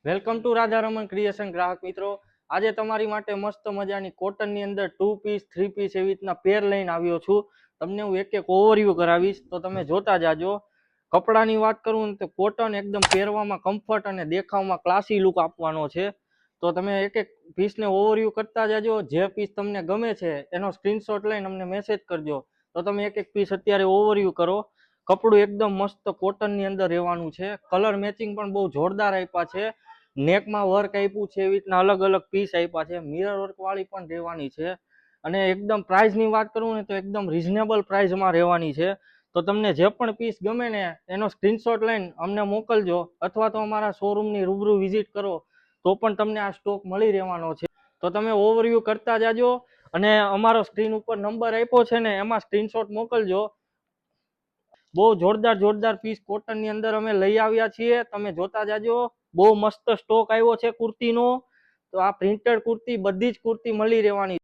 Welcome to Radharaman creation ગ્રાહક મિત્રો। આજે તમારી માટે મસ્ત મજાની કોટનની અંદર 2 પીસ 3 પીસ એવી રીતના પેર લઈને આવ્યો છું। તમને હું એક એક ઓવરવ્યૂ કરાવીશ તો તમે જોતા જાજો। કપડાની વાત કરું ને તો કોટન એકદમ પહેરવામાં કમ્ફર્ટ અને દેખાવમાં ક્લાસી લુક આપવાનો છે। તો તમે એક એક પીસને ઓવરવ્યૂ કરતા જાજો। જે પીસ તમને ગમે છે એનો સ્ક્રીનશોટ લઈને અમને મેસેજ કરજો તો તમે એક એક પીસ અત્યારે ઓવરવ્યૂ કરો। કપડું એકદમ મસ્ત કોટનની અંદર રહેવાનું છે। કલર મેચિંગ પણ બહુ જોરદાર આપ્યા છે। નેકમાં વર્ક આપ્યું છે, એવી રીતના અલગ અલગ પીસ આપ્યા છે। મિરર વર્ક વાળી પણ રહેવાની છે અને એકદમ પ્રાઇસની વાત કરું ને તો એકદમ રિઝનેબલ પ્રાઇસમાં રહેવાની છે। તો તમને જે પણ પીસ ગમે ને એનો સ્ક્રીનશોટ લઈને અમને મોકલજો અથવા તો અમારા શોરૂમની રૂબરૂ વિઝિટ કરો તો પણ તમને આ સ્ટોક મળી રહેવાનો છે। તો તમે ઓવરવ્યૂ કરતા જાજો અને અમારો સ્ક્રીન ઉપર નંબર આપ્યો છે ને એમાં સ્ક્રીનશોટ મોકલજો। બહુ જોરદાર પીસ કોટનની અંદર અમે લઈ આવ્યા છીએ, તમે જોતા જાજો। બહુ મસ્ત સ્ટોક આવ્યો છે કુર્તીનો। તો આ પ્રિન્ટેડ કુર્તી બધી જ કુર્તી મળી રહેવાની।